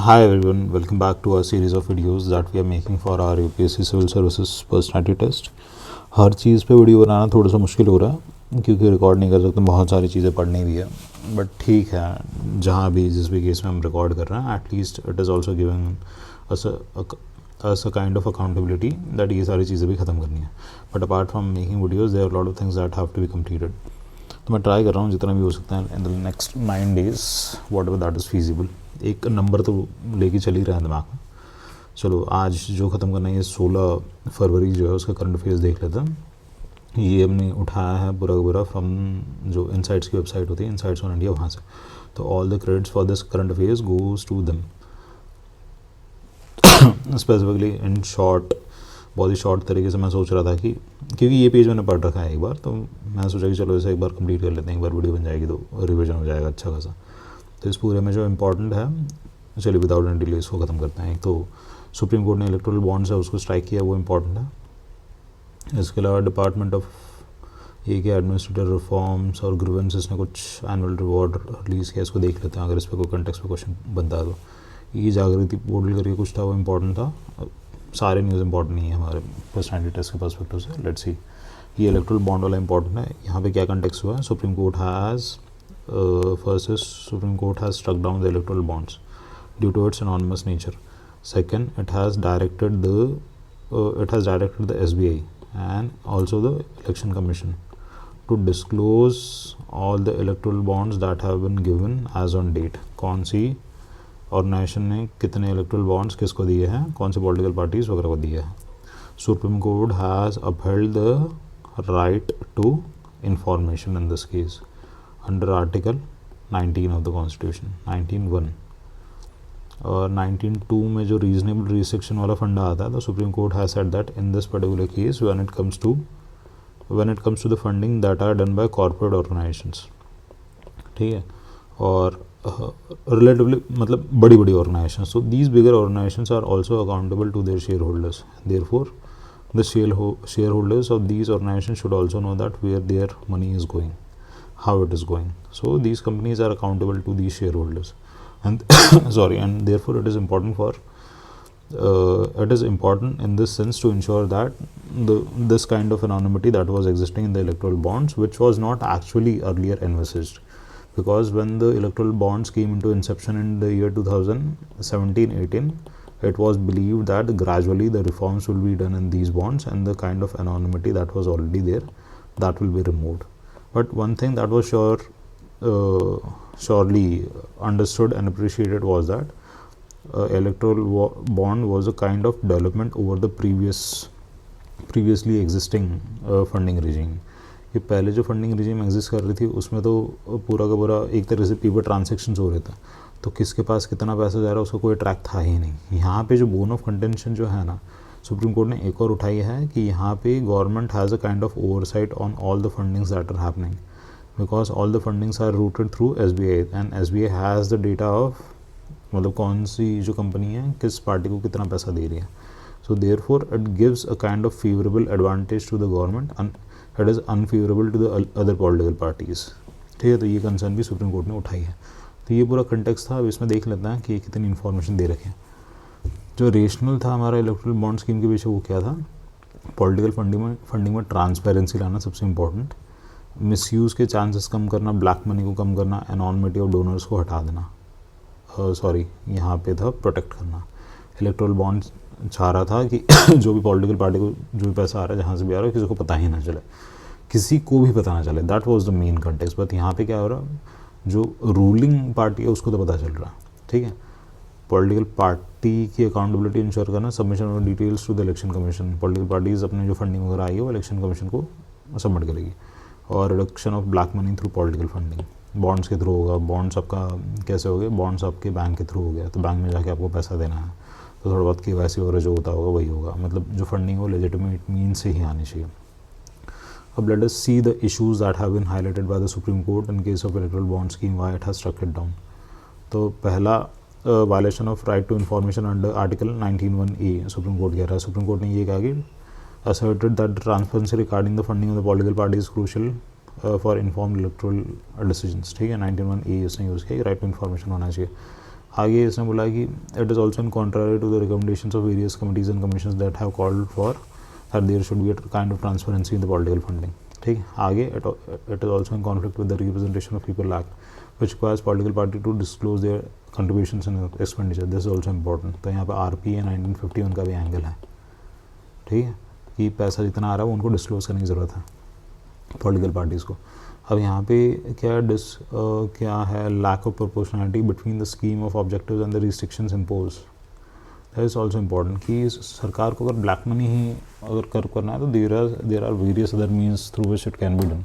Hi everyone, welcome back to our series of videos that we are making for our UPSC Civil Services Personality Test. हर चीज़ पे video बनाना थोड़ा सा मुश्किल हो रहा है क्योंकि रिकॉर्ड नहीं कर सकते, बहुत सारी चीज़ें पढ़नी भी है. बट ठीक है, जहाँ भी जिस भी केस में हम रिकॉर्ड कर रहे हैं, at least it is also giving us a kind of accountability that ये सारी चीज़ें भी ख़त्म करनी है. But apart from making videos there are lot of things that have to be completed. तो मैं ट्राई कर रहा हूँ जितना भी हो सकता है in the next 9 days what ever that is feasible. एक नंबर तो लेके चल ही रहा है दिमाग में. चलो आज जो ख़त्म करना है, ये 16 फरवरी जो है उसका करंट अफेयर्स देख लेते हैं. ये हमने उठाया है पूरा का पूरा फ्रॉम जो इनसाइट्स की वेबसाइट होती है, इनसाइट्स ऑन इंडिया, वहाँ से. तो all the credits for this current affairs goes to them. Specifically in short, बहुत ही शॉर्ट तरीके से मैं सोच रहा था कि क्योंकि ये पेज मैंने पढ़ रखा है एक बार, तो मैं सोचा कि चलो इसे एक बार कंप्लीट कर लेते हैं, एक बार वीडियो बन जाएगी तो रिवीजन हो जाएगा अच्छा खासा. तो इस पूरे में जो इम्पोर्टेंट है, चलिए विदाउट एनी डिले इसको ख़त्म करते हैं. एक तो सुप्रीम कोर्ट ने इलेक्टोरल बॉन्ड्स है उसको स्ट्राइक किया, वो इम्पोर्टेंट है. इसके अलावा डिपार्टमेंट ऑफ ये क्या एडमिनिस्ट्रेटिव रिफॉर्म्स और ग्रीवेंसेस ने कुछ एनुअल रिवॉर्ड रिलीज़ किया, इसको देख लेते हैं अगर इस पर कोई कंटेक्स्ट पे क्वेश्चन बनता है. तो ये जागृति पोर्टल करके कुछ था, वो इम्पोर्टेंट था. सारे न्यूज़ इंपॉर्टेंट नहीं है हमारे पर्सनैलिटी टेस्ट के पर्सपेक्टिव से. लेट्स सी, ये इलेक्ट्रल बॉन्ड वाला इंपॉर्टेंट है. यहाँ पे क्या कंटेक्स्ट हुआ है, supreme court has first is supreme court has struck down the electoral bonds due to its anonymous nature. Second, it has directed the SBI and also the Election Commission to disclose all the electoral bonds that have been given as on date. कौन सी organisation ने कितने erectile bonds किसको दिए हैं, कौन सी political parties वगैरह को दिए हैं. Supreme court has upheld the right to information in this case under Article 19 of the Constitution, 19(1). और 19(2) में जो रीजनेबल रिस्ट्रिक्शन वाला फंडा आता है, तो supreme court has said that in this particular case when it comes to the funding that are done by corporate organisations, ठीक है, और रिलेटिवली मतलब बड़ी बड़ी organisations. So these bigger organisations are also accountable to their shareholders. Therefore the shareholders of these organisation should also know that where their money is going, how it is going. So these companies are accountable to these shareholders, and and therefore it is important in this sense to ensure that this kind of anonymity that was existing in the electoral bonds, which was not actually earlier envisaged, because when the electoral bonds came into inception in the year 2017-18, it was believed that gradually the reforms will be done in these bonds and the kind of anonymity that was already there, that will be removed. But one thing that was surely understood and appreciated was that electoral bond was a kind of development over the previously existing funding regime. ये पहले जो funding regime exist कर रही थी उसमें तो पूरा का पूरा एक तरह से पेपर ट्रांजेक्शन्स हो रहे थे, तो किसके पास कितना पैसा जा रहा है उसका कोई ट्रैक था ही नहीं. यहाँ पे जो बोन ऑफ कंटेंशन जो है ना, सुप्रीम कोर्ट ने एक और उठाई है कि यहाँ पे government has a kind of oversight on all the fundings that are happening, because all the fundings are routed through SBI, and SBI has the data of मतलब कौन सी जो कंपनी है किस पार्टी को कितना पैसा दे रही है. So therefore it gives a kind of favourable advantage to the government and it is unfavourable to the other political parties, ठीक है. तो ये कंसर्न भी सुप्रीम कोर्ट ने उठाई है. तो ये पूरा कंटेक्स्ट था. अब इसमें देख लेते हैं कि कितनी इन्फॉर्मेशन दे रखे हैं. जो रेशनल था हमारा इलेक्ट्रल बॉन्ड स्कीम के पीछे, वो क्या था, पॉलिटिकल फंडिंग में ट्रांसपेरेंसी लाना सबसे इम्पोर्टेंट, मिसयूज़ के चांसेस कम करना, ब्लैक मनी को कम करना, एनॉनिमिटी ऑफ डोनर्स को हटा देना, यहाँ पे था प्रोटेक्ट करना. इलेक्ट्रल बॉन्ड चाह रहा था कि जो भी पॉलिटिकल पार्टी को जो भी पैसा आ रहा है, जहाँ से भी आ रहा है, किसी को पता ही ना चले, किसी को भी पता ना चले. That was the main context. But यहाँ पे क्या हो रहा है, जो रूलिंग पार्टी है उसको तो पता चल रहा है, ठीक है. पॉलिटिकल पार्टी की अकाउंटेबिलिटी इंश्योर करना, submission of details to the election commission. Political parties अपने जो फंडिंग वगैरह आई है वो इलेक्शन कमीशन को सबमिट करेगी. और reduction of black money through political funding, bonds के थ्रू होगा. बॉन्ड्स आपका कैसे हो गए, बॉन्ड्स आपके बैंक के थ्रू हो गया, तो बैंक में जाके आपको पैसा देना है, तो थोड़ा बहुत KYC वगैरह जो होता होगा वही होगा. मतलब जो फंडिंग वो लेजिटिमेट मीन से ही आनी चाहिए. अब let us see the issues that have been highlighted by the supreme court in case of electoral bond scheme, why it has struck it down. तो पहला violation of right to information under article 19(1)(a) supreme court कह रहा है. Supreme court ने ये कहा कि asserted that the transparency regarding the funding of the political party is crucial for informed electoral decisions, ठीक है. 19(1)(a) इसने यूज़ किया, राइट टू इन्फॉर्मेशन होना चाहिए. आगे इसने बोला कि it is also in contrary to the recommendations of various committees and commissions that have called for that there should be a kind of transparency in the political funding. ठीक है, आगे it is also in conflict with the representation of people act which requires political party to disclose their contributions and expenditure. This is also important. तो यहाँ पर RPA 1951 का भी angle है, ठीक है, कि पैसा जितना आ रहा है वो उनको डिस्क्लोज करने की ज़रूरत है पॉलिटिकल पार्टीज़ को। अब यहाँ पे क्या है, lack of proportionality between the scheme of objectives and the restrictions impose. That is also important कि सरकार को अगर ब्लैक मनी ही अगर कर्व करना है तो there are various other means through which it can be done.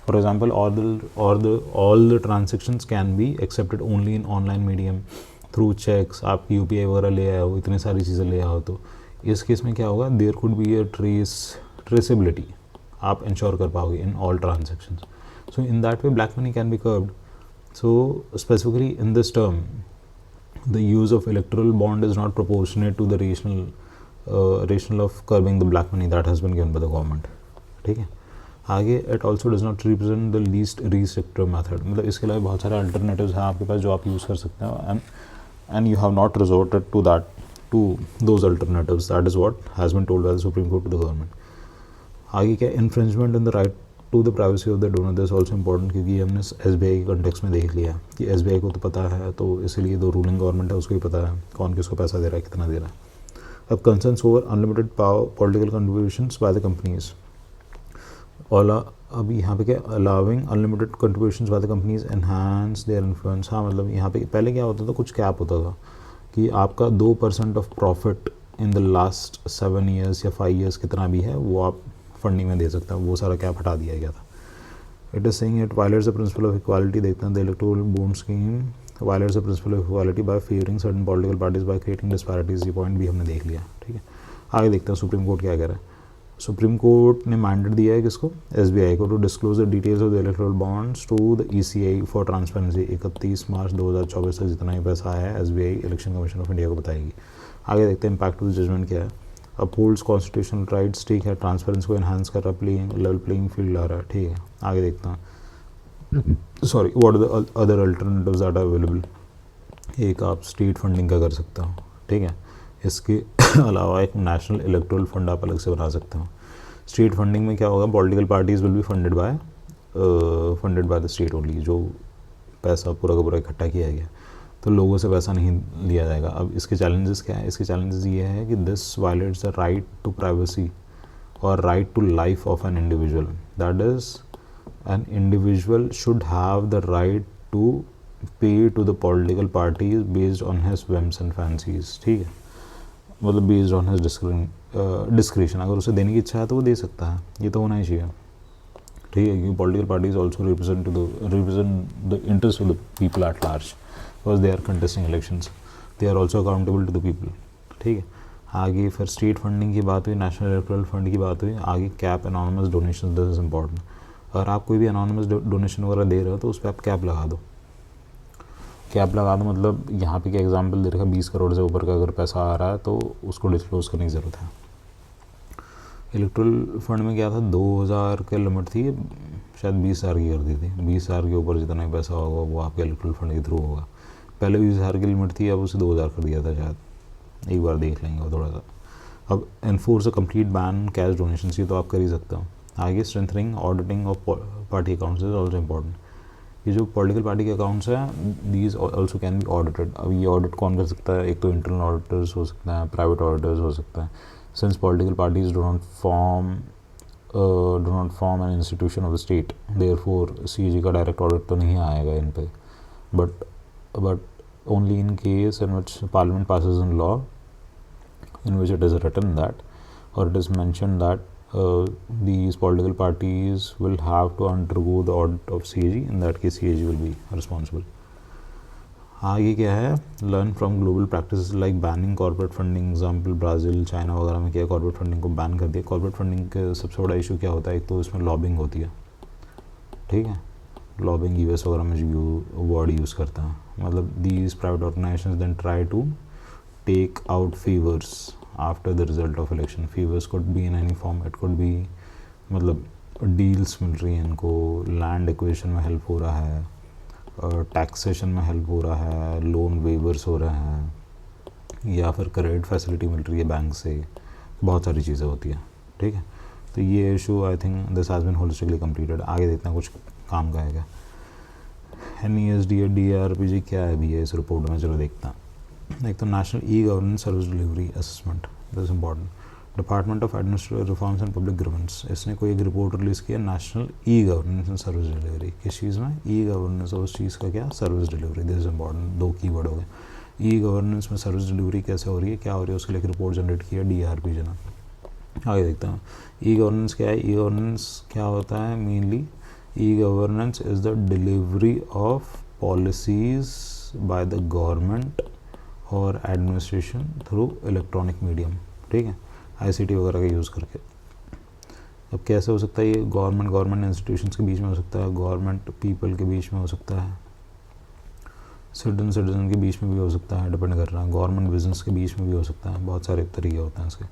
For example all the transactions can be accepted only in online medium through cheques. आप UPI वगैरह ले आए हो, इतनी सारी चीज़ें ले आओ, तो इस केस में क्या होगा, there could be a traceability, आप इंश्योर कर पाओगे in all transactions. So in that way black money can be curbed. So specifically in this term the use of electoral bond is not proportionate to the rationale of curbing the black money that has been given by the government. ठीक है, आगे it also does not represent the least restrictive method। मतलब इसके अलावा बहुत सारे alternatives हैं आपके पास जो आप यूज़ कर सकते हैं and you have not resorted to those alternatives। that is what has been told by the Supreme Court to the government। आगे क्या, infringement in the right to the privacy of the donor. This also important, क्योंकि हमने SBI के context में देख लिया कि SBI को तो पता है, तो इसीलिए जो रूलिंग गवर्नमेंट है उसको भी पता है कौन किसको पैसा दे रहा है, कितना दे रहा है। अब concerns over unlimited power political contributions by the companies. और अब यहाँ पे क्या, allowing unlimited contributions by the companies enhance their influence. हाँ, मतलब यहाँ पे पहले क्या होता था, कुछ कैप होता था कि आपका 2% of profit in the last 7 years या 5 years कितना भी है वो आप फंडिंग में दे सकता है, वो सारा कैप हटा दिया गया था। It is saying it violates the principle of equality. देखते हैं the electoral bond scheme violates the principle of equality by favouring certain political parties by creating disparities. ये पॉइंट भी हमने देख लिया, ठीक है। आगे देखते हैं सुप्रीम कोर्ट क्या कह रहा है। सुप्रीम कोर्ट ने मैंडेट दिया है किसको, SBI को, to disclose the details of the electoral bonds to the ECI for transparency. 31 March 2024 तक जितना ही पैसा आया है SBI election commission of India को बताएगी। आगे देखते हैं इम्पैक्ट ऑफ द जजमेंट क्या है। अपहोल्ड्स कॉन्स्टिट्यूशनल राइट्स, ठीक है, ट्रांसपेरेंसी को एनहांस कर रहा है, लेवल प्लेइंग फील्ड ला रहा है, ठीक है। आगे देखता हूँ, sorry, what are the other alternatives that are available. एक आप स्टेट फंडिंग का कर सकते हो, ठीक है। इसके अलावा एक नेशनल इलेक्टोरल फंड आप अलग से बना सकते हो। स्टेट फंडिंग में क्या होगा, political parties will be funded by the state only. जो पैसा पूरा का पूरा इकट्ठा किया गया तो लोगों से पैसा नहीं लिया जाएगा। अब इसके चैलेंजेस क्या है, इसके चैलेंजेस ये है कि this violates the right to privacy और right to life of an individual. That is an individual should have the right to pay to the political parties based on his whims and fancies, ठीक है, मतलब based on his discretion. अगर उसे देने की इच्छा है तो वो दे सकता है, ये तो होना ही चाहिए, ठीक है, क्योंकि political parties also represent the interest of the people at large because they are contesting elections, they are also accountable to the people, ठीक है। आगे फिर स्टेट फंडिंग की बात हुई, नेशनल इलेक्टोरल फंड की बात हुई। आगे cap anonymous donation, this is important. अगर आप कोई भी एनोनिमस डोनेशन वगैरह दे रहे हो तो उस पर आप कैप लगा दो। कैप लगा दो मतलब यहाँ पे क्या एग्जांपल दे रखा, 20 करोड़ से ऊपर का अगर पैसा आ रहा है तो उसको डिस्क्लोज करने की ज़रूरत है। इलेक्टोरल फंड में क्या था, 2000 की लिमिट थी, शायद 20,000 की कर दी थी। 20,000 के ऊपर जितना भी पैसा होगा वो आपके इलेक्टोरल फंड के थ्रू होगा। पहले 20,000 की लिमिट थी, अब उसे 2,000 कर दिया था शायद, एक बार देख लेंगे वो थोड़ा सा। अब enforce a complete ban cash donation, ये तो आप कर ही सकते हो। आगे strengthening auditing of party accounts is also important. ये जो पॉलिटिकल पार्टी के अकाउंट्स हैं these also can be audited. अब ये ऑडिट कौन कर सकता है, एक तो इंटरनल ऑडिटर्स हो सकता है, प्राइवेट ऑडिटर्स हो सकता है। Since political parties do not form an institution of the state, therefore CAG का डायरेक्ट ऑडिट तो नहीं आएगा इन पे, but only in case in which Parliament passes a law in which it is written that, or it is mentioned that these political parties will have to undergo the audit of CAG. In that case CAG will be responsible. आगे क्या है, learn from global practices like banning corporate funding। Example Brazil, China वगैरह में क्या corporate funding को ban कर दिया। Corporate funding का सबसे बड़ा इशू क्या होता है, एक तो इसमें लॉबिंग होती है, ठीक है, लॉबिंग US वगैरह में जो वर्ड यूज़ करता है, मतलब these private organisations then try to take out favours after the result of election. Favours could be in any form, it could be मतलब डील्स मिल रही हैं इनको, लैंड एक्विजिशन में हेल्प हो रहा है, टैक्सेशन में हेल्प हो रहा है, लोन वेवर्स हो रहे हैं, या फिर क्रेडिट फैसिलिटी मिल रही है बैंक से, बहुत सारी चीज़ें होती हैं, ठीक है। तो ये issue I think this has been holistically completed. आगे देखते हैं कुछ काम का है क्या। NESD या DRPG क्या है भी है इस रिपोर्ट में, चलो देखते हैं। एक तो national e governance service delivery assessment, this is important. Department of administrative reforms and public grievance, इसने कोई एक रिपोर्ट रिलीज़ किया, national e governance and service delivery. किस चीज़ में? ई गवर्नेंस, और उस चीज़ का क्या? Service delivery. This is important, दो कीवर्ड हो गए। ई गवर्नेंस में सर्विस डिलीवरी कैसे हो रही है, क्या हो रही है, उसके लिए एक रिपोर्ट जनरेट किया DRPG ने। आगे देखते हैं ई गवर्नेंस क्या है। ई गवर्नेंस क्या होता है mainly? E governance is the delivery of policies by the government और एडमिनिस्ट्रेशन थ्रू इलेक्ट्रॉनिक मीडियम, ठीक है, ICT वगैरह का यूज़ करके। अब कैसे हो सकता है ये? गवर्नमेंट इंस्टीट्यूशंस के बीच में हो सकता है, गवर्नमेंट पीपल के बीच में हो सकता है, सिटीजन के बीच में भी हो सकता है, डिपेंड कर रहा है, गवर्नमेंट बिजनेस के बीच में भी हो सकता है, बहुत सारे तरीके होते हैं इसके,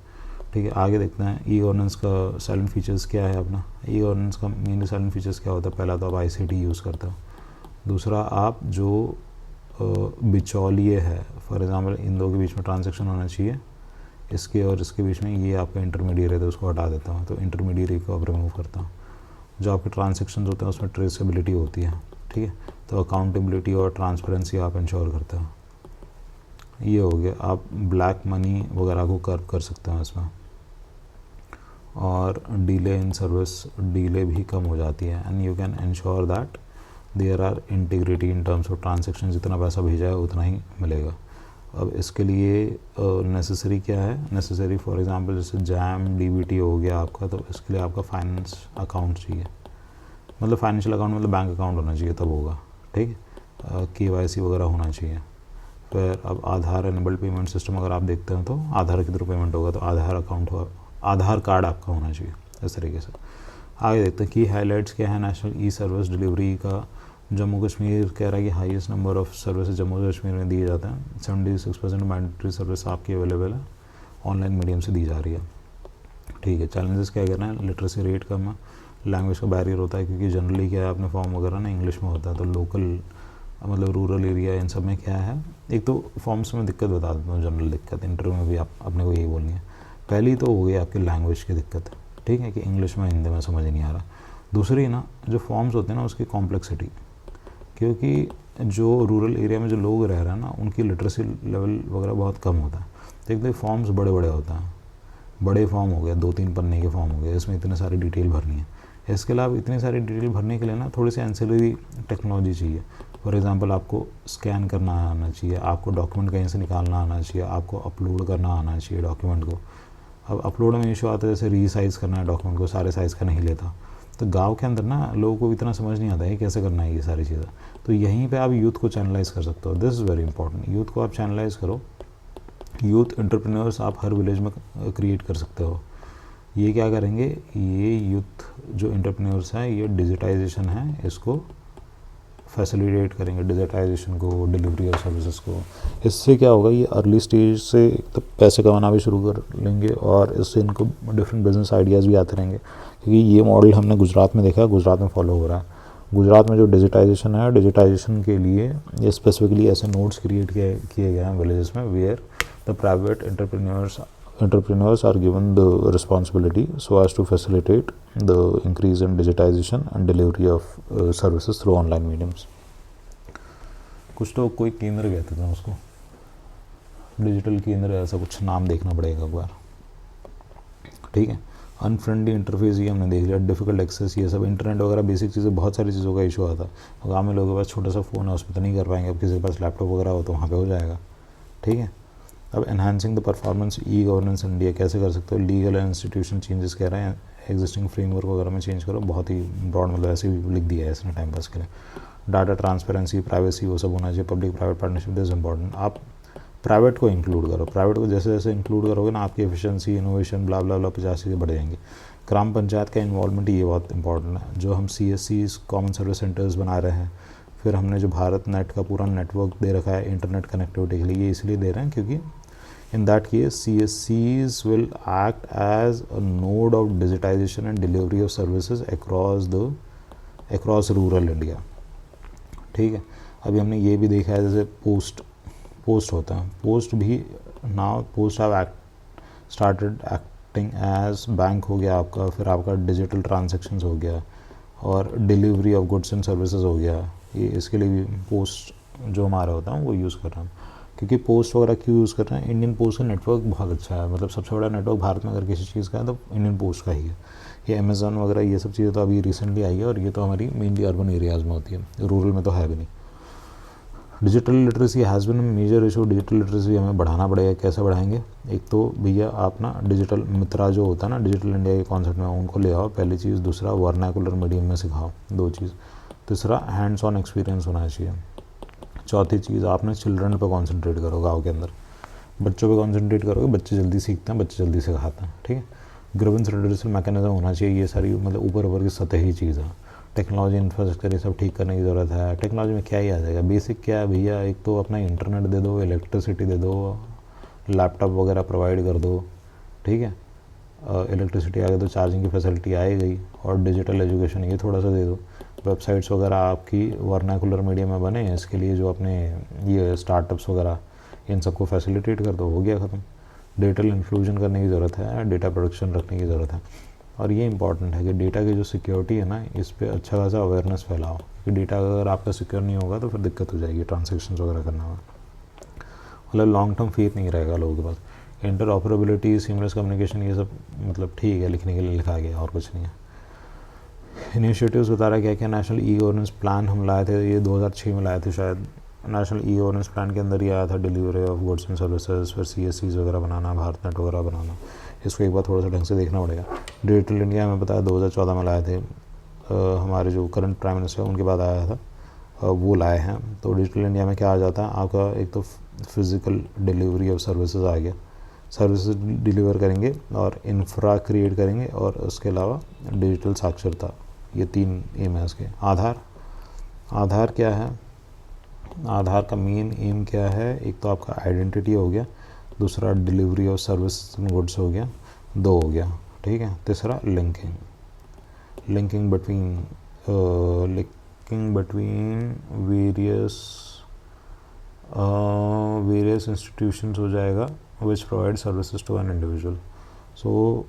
ठीक है। आगे देखते हैं ई गवर्नेंस का साइलेंट फीचर्स क्या है अपना। ई गवर्नेंस का मेनली साइलेंट फीचर्स क्या होता है? पहला तो आप ICT यूज़ करते हो, दूसरा आप जो बिचौलिए है, फॉर एग्जांपल इन दो के बीच में ट्रांजैक्शन होना चाहिए, इसके और इसके बीच में ये आपका इंटरमीडिएट है तो उसको हटा देता हूँ, तो इंटरमीडिएट को आप रिमूव करता हूँ। जो आपके ट्रांजैक्शन होते हैं उसमें ट्रेसेबिलिटी होती है, ठीक है, तो अकाउंटेबिलिटी और ट्रांसपेरेंसी आप इंश्योर करते हो। ये हो गया, आप ब्लैक मनी वगैरह को कर्व कर सकते हैं इसमें, और डिले इन सर्विस, डिले भी कम हो जाती है, and you can ensure that there are integrity in terms of transaction, जितना पैसा भेजा है उतना ही मिलेगा। अब इसके लिए नेसेसरी क्या है? नेसेसरी फॉर एग्जांपल जैसे जैम DBT हो गया आपका, तो इसके लिए आपका फाइनेंस अकाउंट चाहिए, मतलब फाइनेंशियल अकाउंट मतलब बैंक अकाउंट होना चाहिए तब होगा, ठीक है। KYC वगैरह होना चाहिए। फिर अब आधार एनेबल्ड पेमेंट सिस्टम अगर आप देखते हैं तो आधार के थ्रू पेमेंट होगा, तो आधार अकाउंट हो, आधार कार्ड आपका होना चाहिए, इस तरीके से। आगे देखते हैं की हाईलाइट्स क्या है नेशनल ई सर्विस डिलीवरी का। जम्मू कश्मीर कह रहा है कि highest number of services Jammu Kashmir में दिए जाते हैं, 76% मैंडेटरी सर्विस आपकी अवेलेबल है, ऑनलाइन मीडियम से दी जा रही है, ठीक है। चैलेंजेस क्या करना है? लिटरेसी रेट कम है, लैंग्वेज का बैरियर होता है, क्योंकि जनरली क्या है अपने फॉर्म वगैरह ना इंग्लिश में होता है, तो लोकल मतलब रूरल एरिया इन सब में क्या है, एक तो फॉर्म्स में दिक्कत बता देता हूँ, जनरल दिक्कत, इंटरव्यू में भी आप अपने को यही बोलनी है। पहली तो हो गई आपकी लैंग्वेज की दिक्कत, ठीक है, कि इंग्लिश में हिंदी में समझ नहीं आ रहा। दूसरी ना जो फॉर्म्स होते हैं ना उसकी कॉम्प्लेक्सिटी, क्योंकि जो रूरल एरिया में जो लोग रह रहे हैं ना उनकी लिटरेसी लेवल वगैरह बहुत कम होता है, तो एक तो फॉर्म्स बड़े बड़े होते हैं, बड़े फॉर्म हो गए, 2-3 पन्ने के फॉर्म हो गए, इसमें इतने सारी डिटेल भरनी है। इसके अलावा इतनी सारी डिटेल भरने के लिए ना थोड़ी सी एंसिलरी टेक्नोलॉजी चाहिए। फॉर एग्जांपल आपको स्कैन करना आना चाहिए, आपको डॉक्यूमेंट कहीं से निकालना आना चाहिए, आपको अपलोड करना आना चाहिए डॉक्यूमेंट को। अब अपलोड में इशू आता है, जैसे रीसाइज़ करना है डॉक्यूमेंट को, सारे साइज़ का नहीं लेता, तो गांव के अंदर ना लोगों को इतना समझ नहीं आता है कैसे करना है ये सारी चीज़ें। तो यहीं पे आप यूथ को चैनलाइज़ कर सकते हो, this is very important. Youth को आप चैनलाइज़ करो, यूथ एंटरप्रेन्योर्स आप हर विलेज में क्रिएट कर सकते हो। ये क्या करेंगे? ये यूथ जो एंटरप्रेन्योर्स हैं, ये डिजिटाइजेशन है, इसको फैसिलिटेट करेंगे, डिजिटाइजेशन को, डिलीवरी ऑफ सर्विसेज को। इससे क्या होगा, ये अर्ली स्टेज से तो पैसे कमाना भी शुरू कर लेंगे, और इससे इनको डिफरेंट बिजनेस आइडियाज़ भी आते रहेंगे, क्योंकि ये मॉडल हमने गुजरात में देखा है, गुजरात में फॉलो हो रहा है। गुजरात में जो डिजिटाइजेशन है, डिजिटाइजेशन के लिए ये स्पेसिफिकली ऐसे नोड्स क्रिएट किए गए हैं विलेजेस में, where the private entrepreneurs are given the responsibility so as to facilitate the increase in digitization and delivery of services through online mediums. कुछ तो कोई केंद्र कहते थे उसको, डिजिटल केंद्र, ऐसा कुछ नाम देखना पड़ेगा एक बार, ठीक है। अनफ्रेंडली इंटरफेस ये हमने देख लिया, डिफिकल्ट एक्सेस, ये सब इंटरनेट वगैरह बेसिक चीज़ें, बहुत सारी चीज़ों का इशू आता है। गाँव में लोगों के पास छोटा सा फ़ोन है, उस पर तो नहीं कर पाएंगे, अब किसी के पास लैपटॉप वगैरह हो तो वहाँ पे हो जाएगा, ठीक है। अब enhancing the performance e governance India कैसे कर सकते हो? लीगल एंड इंस्टीट्यूशन चेंजेस कह रहे हैं, एग्जिस्टिंग फ्रेमवर्क वगैरह में चेंज करो, बहुत ही ब्रॉड, मतलब ऐसे भी लिख दिया है इसने टाइम पास के लिए। डाटा ट्रांसपेरेंसी, प्राइवेसी, वो सब होना चाहिए, public private partnership, this important. आप प्राइवेट को इंक्लूड करो, प्राइवेट को जैसे जैसे इंक्लूड करोगे ना, आपकी एफिशिएंसी, इनोवेशन, ब्ला ब्ला ब्ला 50 चीज़ें बढ़ जाएंगी। ग्राम पंचायत का इन्वॉल्वमेंट, ये बहुत इंपॉर्टेंट है। जो हम CSCs कॉमन सर्विस सेंटर्स बना रहे हैं, फिर हमने जो भारत नेट का पूरा नेटवर्क दे रखा है इंटरनेट कनेक्टिविटी के लिए, ये इसलिए दे रहे हैं क्योंकि in that case CSCs will act as a node of digitization and delivery of services across rural India, ठीक है। अभी हमने ये भी देखा है जैसे पोस्ट होता है, पोस्ट भी now post have started acting as bank हो गया आपका, फिर आपका डिजिटल ट्रांजेक्शन्स हो गया और delivery of goods and services हो गया। ये इसके लिए भी पोस्ट जो हमारा होता है वो यूज़ कर रहे हैं। क्योंकि पोस्ट वगैरह क्यों यूज़ कर रहे हैं, इंडियन पोस्ट का नेटवर्क बहुत अच्छा है, मतलब सबसे बड़ा नेटवर्क भारत में अगर किसी चीज़ का है तो इंडियन पोस्ट का ही है। ये अमेज़ॉन वगैरह ये सब चीज़ें तो अभी रिसेंटली आई है और ये तो हमारी मेनली अर्बन एरियाज़ में होती है, रूरल में तो है भी नहीं। Digital literacy has been major issue, digital literacy हमें बढ़ाना पड़ेगा। कैसे बढ़ाएंगे, एक तो भैया आप ना डिजिटल मित्रा जो होता है ना डिजिटल इंडिया के कॉन्सेप्ट में, उनको ले आओ पहली चीज़। दूसरा वर्नाकुलर मीडियम में सिखाओ, 2 चीज़। तीसरा हैंड्स ऑन एक्सपीरियंस होना चाहिए। चौथी चीज़ आपने चिल्ड्रन पर कॉन्सेंट्रेट करो, गाँव के अंदर बच्चों पे कॉन्सेंट्रेट करोगे, बच्चे जल्दी सीखते हैं, बच्चे जल्दी सिखाते हैं, ठीक है। ग्रीवेंस रिड्यूसल मैकेनिज्म होना चाहिए। ये सारी मतलब ऊपर की सतही चीज़ है। टेक्नोलॉजी इंफ्रास्ट्रक्चर ये सब ठीक करने की ज़रूरत है। टेक्नोलॉजी में क्या ही आ जाएगा, बेसिक क्या है भैया, एक तो अपना इंटरनेट दे दो, इलेक्ट्रिसिटी दे दो, लैपटॉप वगैरह प्रोवाइड कर दो, ठीक है। इलेक्ट्रिसिटी आ गई तो चार्जिंग की फैसिलिटी आ ही गई, और डिजिटल एजुकेशन ये थोड़ा सा दे दो। वेबसाइट्स वगैरह आपकी वर्नाकुलर मीडियम में बने, इसके लिए जो अपने ये स्टार्टअप्स वगैरह इन सबको फैसिलिटेट कर दो, हो गया ख़त्म। डिजिटल इन्फ्लूजन करने की ज़रूरत है, डेटा प्रोडक्शन रखने की ज़रूरत है। और ये इंपॉर्टेंट है कि डेटा की जो सिक्योरिटी है ना, इस पर अच्छा खासा अवेयरनेस फैलाओ, क्योंकि डेटा अगर आपका सिक्योर नहीं होगा तो फिर दिक्कत हो जाएगी ट्रांजेक्शन्स वगैरह करने में। मतलब लॉन्ग टर्म फेथ नहीं रहेगा लोगों के पास। इंटर ऑपरेबिलिटी, सीमलेस कम्युनिकेशन, ये सब मतलब ठीक है, लिखने के लिए लिखा गया और कुछ नहीं है। इनिशिएटिव्स बता रहा है क्या क्या। नेशनल ई गवर्नेंस प्लान हम लाए थे, ये 2006 में लाए थे शायद। नेशनल ई गवर्नेंस प्लान के अंदर ही आया था delivery of goods and services, फिर CSCs वगैरह बनाना, भारत नेट वगैरह बनाना। इसको एक बार थोड़ा सा ढंग से देखना पड़ेगा। डिजिटल इंडिया में बताया 2014 में लाए थे। हमारे जो करंट प्राइम मिनिस्टर उनके बाद आया था, वो लाए हैं। तो डिजिटल इंडिया में क्या आ जाता है आपका, एक तो फिज़िकल डिलीवरी ऑफ सर्विसेज आ गया, सर्विसेज डिलीवर करेंगे और इंफ्रा क्रिएट करेंगे, और उसके अलावा डिजिटल साक्षरता, ये 3 एम है इसके। आधार क्या है, आधार का मेन एम क्या है, एक तो आपका आइडेंटिटी हो गया, दूसरा डिलीवरी ऑफ सर्विस गुड्स हो गया, 2 हो गया, ठीक है। तीसरा लिंकिंग बिटवीन वेरियस इंस्टीट्यूशंस हो जाएगा which provide services to an individual. So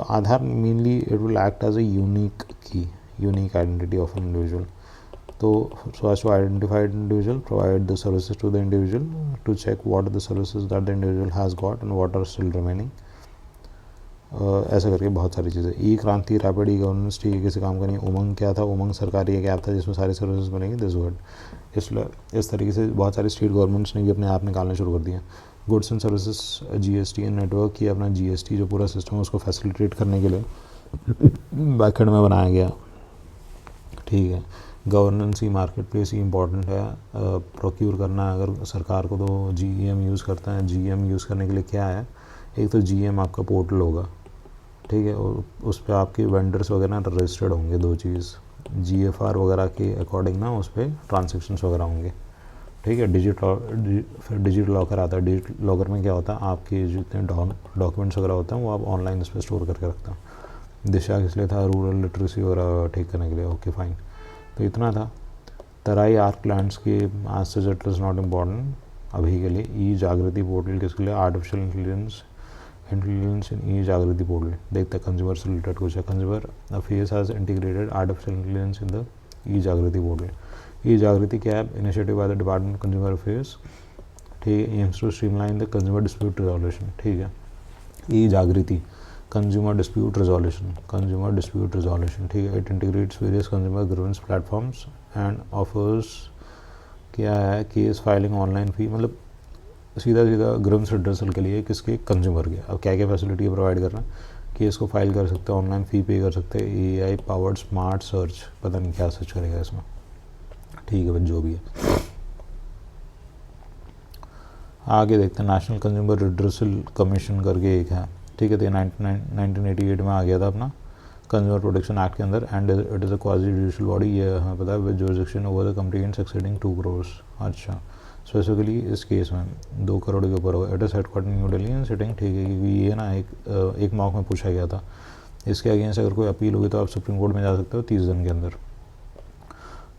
Aadhaar mainly it will act as a unique identity of an individual. So as to identify an individual, provide the services to the individual, to check what are the services that the individual has got and what are still remaining. ऐसा करके बहुत सारी चीज़ें। ई क्रांति, rapid e governance, ठीक है, किसी काम का नहीं। उमंग क्या था, उमंग सरकारी एक ऐप था जिसमें सारी सर्विसेज बनेंगी, दिस वर्ड। इस तरीके से बहुत सारी स्टेट गवर्नमेंट्स ने भी अपने ऐप निकालने शुरू कर दिए। Goods and services GST network की अपना GST जो पूरा सिस्टम है उसको फैसिलिटेट करने के लिए बैकएंड में बनाया गया, ठीक है। गवर्नेंस ही मार्केट प्लेस ही इंपॉर्टेंट है। प्रोक्यूर करना है अगर सरकार को तो GEM यूज़ करता है। GEM यूज़ करने के लिए क्या है, एक तो GEM आपका पोर्टल होगा, ठीक है, और उस पर आपके वेंडर्स वगैरह रजिस्टर्ड होंगे, 2 चीज़। GFR वगैरह के अकॉर्डिंग ना उस पर ट्रांजेक्शन्स वगैरह होंगे, ठीक है। फिर डिजिटल लॉकर आता है। डिजिटल लॉकर में क्या होता है, आपके जितने डॉक्यूमेंट्स वगैरह होते हैं वो आप ऑनलाइन इस पर स्टोर करके रखते हैं। दिशा किस लिए था, रूरल लिटरेसी वगैरह ठीक करने के लिए, ओके फाइन। तो इतना था। तराई आर्क लैंडस्केप, आज such it is not important अभी के लिए। ई जागृति पोर्टल किसके लिए, आर्टिफिशियल इंटेलिजेंस इन ई जागृति पोर्टल। देखते हैं कंज्यूमर से रिलेटेड कुछ है। Consumer affairs has integrated artificial intelligence in the E Jagriti portal. E Jagriti क्या है, initiative by the department consumer affairs, ठीक है, aims to streamline the consumer dispute resolution, ठीक है। E Jagriti consumer dispute resolution, ठीक है। It integrates various consumer grievance platforms and offers क्या है, केस फाइलिंग ऑनलाइन फी, मतलब सीधा ग्रीवेंस रिड्रेसल के लिए किसके, कंज्यूमर के। अब क्या क्या फैसिलिटी प्रोवाइड कर रहा है, केस को फाइल कर सकते हैं, ऑनलाइन फ़ी पे कर सकते हैं, AI पावर्ड स्मार्ट सर्च, पता नहीं क्या सर्च करेगा इसमें, ठीक है, बस जो भी है। आगे देखते हैं, नेशनल कंज्यूमर रिड्रेसल कमीशन करके एक है, ठीक है। तो 1988 में आ गया था अपना कंज्यूमर प्रोटेक्शन एक्ट के अंदर, and it is a quasi judicial body, ये हमें पता है, with jurisdiction over the complaints exceeding 2 crore. अच्छा, स्पेसिफिकली इस केस में 2 करोड़ के ऊपर होगा। It is headquarter new Delhi and sitting, ठीक है, क्योंकि ये ना एक मॉक में पूछा गया था। इसके अगेंस्ट अगर कोई अपील होगी तो आप सुप्रीम कोर्ट में जा सकते हो 30 दिन के अंदर।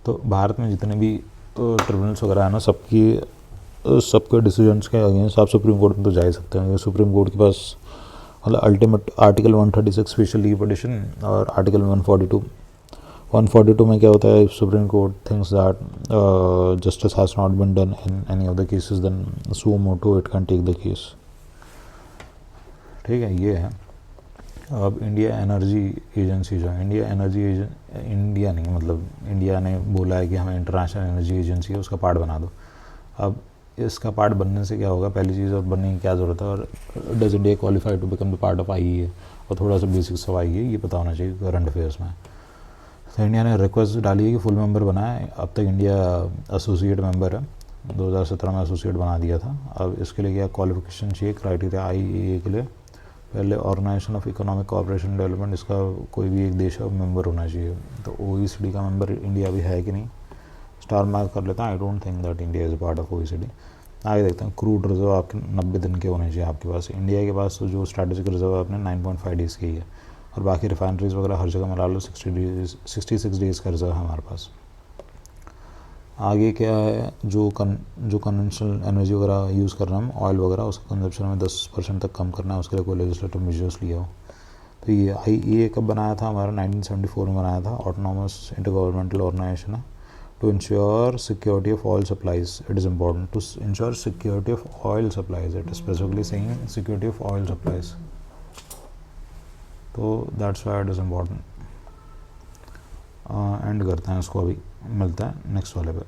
तो भारत में जितने भी ट्रिब्यूनल्स वगैरह है ना, सबके डिसीजंस के अगेंस्ट आप सुप्रीम कोर्ट में तो जा ही सकते हैं। सुप्रीम कोर्ट के पास मतलब ultimate article 136 special leave petition और आर्टिकल 142 में क्या होता है, supreme court thinks that justice has not been done in any of the cases then suo motu it can take the case. ठीक है, ये है। अब इंडिया एनर्जी एजेंसी जो है, इंडिया नहीं मतलब इंडिया ने बोला है कि हमें इंटरनेशनल एनर्जी एजेंसी है उसका पार्ट बना दो। अब इसका पार्ट बनने से क्या होगा, पहली चीज़, और बनने की क्या ज़रूरत है, और does India qualify to become the part of IEA, और थोड़ा सा बेसिक सब IEA ये पता होना चाहिए करंट अफेयर्स में। तो इंडिया ने रिक्वेस्ट डाली है कि फुल मेंबर बनाए। अब तक इंडिया एसोसिएट मेंबर है, 2017 में एसोसिएट बना दिया था। अब इसके लिए क्या क्वालिफिकेशन चाहिए, क्राइटेरिया IEA के लिए, पहले organisation of economic cooperation development, इसका कोई भी एक देश का मेंबर होना चाहिए। तो OECD का मेंबर इंडिया भी है कि नहीं, स्टार मार्क कर लेता है। I don't think that India is part of OECD। आगे देखते हैं, क्रूड रिजर्व आपके 90 दिन के होने चाहिए आपके पास। इंडिया के पास तो जो स्ट्रेटेजिक रिजर्व है अपने 9.5 डेज़ के ही है, और बाकी रिफाइनरीज वगैरह हर जगह मिला लो 66 डेज़ का रिजर्व है हमारे पास। आगे क्या है, जो कन्वेंशनल एनर्जी वगैरह यूज़ कर रहे हैं हम, ऑयल वगैरह, उसका कंजप्शन में 10% तक कम करना है, उसके लिए कोई लेजिस्लेटिव मेजर्स लिया हो। तो ये IEA कब बनाया था हमारा, 1974 में बनाया था। ऑटोनॉमस इंटरगवर्नमेंटल ऑर्गेनाइजेशन है to ensure security of oil supplies. It is important to ensure security of oil supplies. It is specifically saying security of oil supplies. तो that's why it is important. And करते हैं इसको, अभी मिलता है next वाले पे।